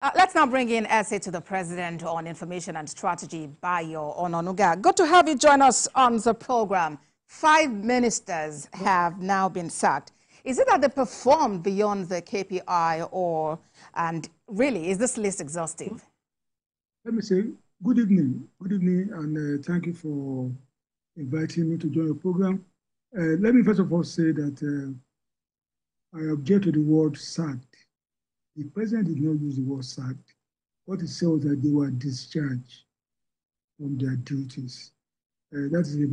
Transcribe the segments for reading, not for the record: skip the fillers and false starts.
Let's now bring in essay to the President on Information and Strategy, Bayo Onanuga. Good to have you join us on the program. 5 ministers have now been sacked. Is it that they performed beyond the KPI and really, is this list exhaustive? Let me say good evening, and thank you for inviting me to join your program. Let me first of all say that I object to the word sacked. The president did not use the word sacked. What he said was that they were discharged from their duties. That is a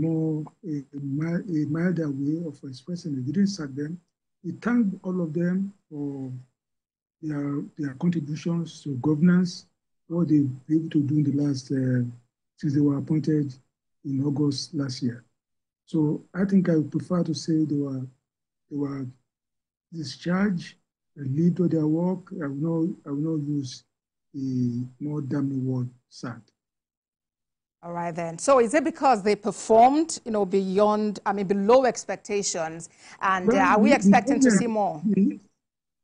milder way of expressing it. He didn't sack them. He thanked all of them for their contributions to governance, what they've been able to do in the last, since they were appointed in August last year. So I think I would prefer to say they were discharged, relieved of their work. I will not use the more damning word sacked. All right then. So is it because they performed, beyond, below expectations, and are we expecting to see more?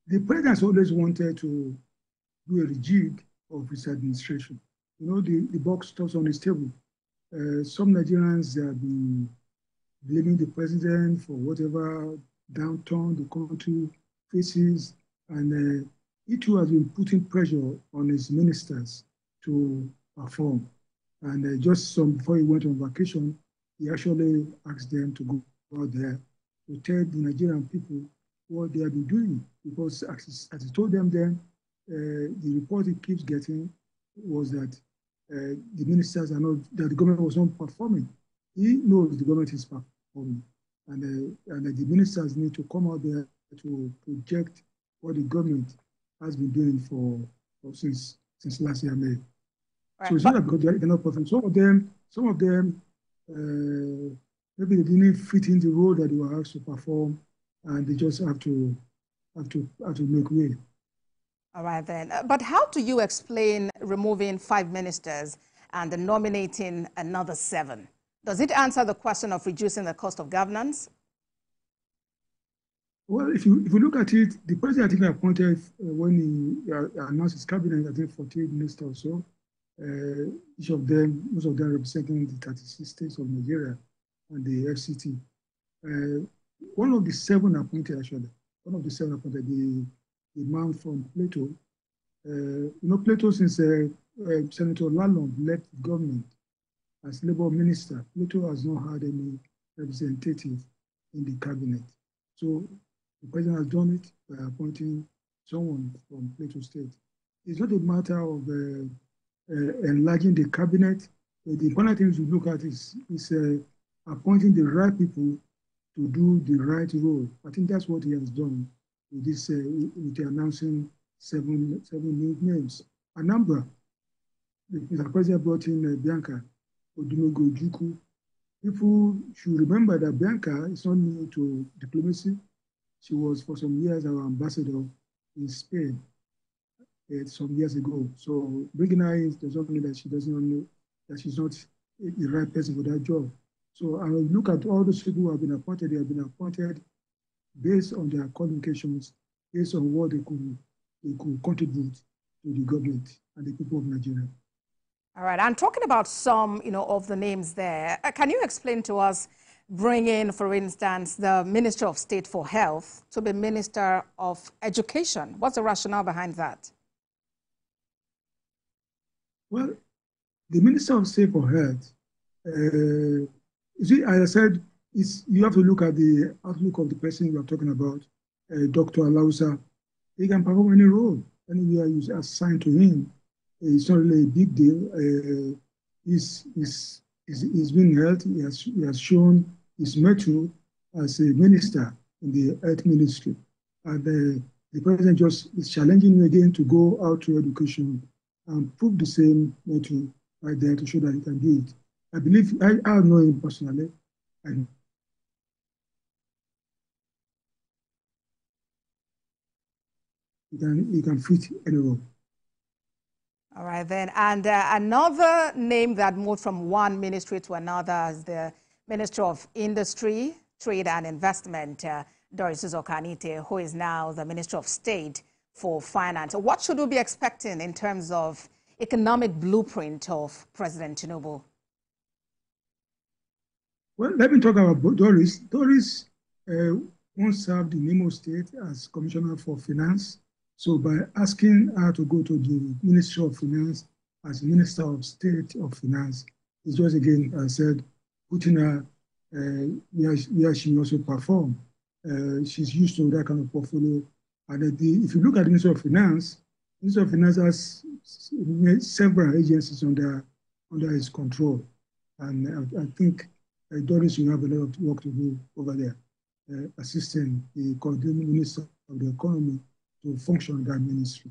The president always wanted to do a rejig of his administration. The box stops on his table. Some Nigerians have been blaming the president for whatever downturn the country faces, and he too has been putting pressure on his ministers to perform. And just before he went on vacation, he actually asked them to go out there to tell the Nigerian people what they have been doing. Because as he told them then, the report he keeps getting was that the ministers that the government was not performing. He knows the government is performing. And the ministers need to come out there to project what the government has been doing since last year, May. Right. So it's not because they're not perfect. Some of them, maybe they didn't fit in the role that they were asked to perform, and they just have to make way. All right then. But how do you explain removing 5 ministers and nominating another 7? Does it answer the question of reducing the cost of governance? Well, if you look at it, the president I think appointed when he announced his cabinet, I think 48 ministers or so. Most of them representing the 36 states of Nigeria and the FCT. One of the 7 appointed, the man from Plateau. Plateau, since Senator Lalong left the government as Labour Minister, Plateau has not had any representative in the cabinet. So the president has done it by appointing someone from Plateau State. It's not a matter of enlarging the cabinet. The important thing to look at is appointing the right people to do the right role. I think that's what he has done with this, with announcing 7 new names. Anambra, the president brought in Bianca Odumogo-Ojukwu. People should remember that Bianca is not new to diplomacy. She was for some years our ambassador in Spain some years ago. So bringing her in does not mean that she doesn't know that she's not the right person for that job. So I will look at all those people who have been appointed. They have been appointed based on their qualifications, based on what they could contribute to the government and the people of Nigeria. All right. And talking about some, of the names there, can you explain to us, bring in, for instance, the Minister of State for Health to be Minister of Education? What's the rationale behind that? Well, the Minister of State for Health, you see, as I said, you have to look at the outlook of the person you are talking about, Dr. Alausa. He can perform any role, anywhere you assigned to him. It's not really a big deal. He's been held. He has shown his mettle as a minister in the health ministry. And the president just is challenging him again to go out to education and prove the same mettle right there to show that he can do it. I believe, I know him personally. And he can fit any role. All right, then. And another name that moved from one ministry to another is the Minister of Industry, Trade and Investment, Doris Uzokanite, who is now the Minister of State for Finance. What should we be expecting in terms of economic blueprint of President Tinubu? Well, let me talk about Doris. Doris once served in Imo State as Commissioner for Finance. So by asking her to go to the Ministry of Finance as Minister of State of Finance, it's just again, I said, putting her where she also performed. She's used to that kind of portfolio. And if you look at the Ministry of Finance has several agencies under its control. And I think Doris will have a lot of work to do over there, assisting the coordinating minister of the economy to function in that ministry.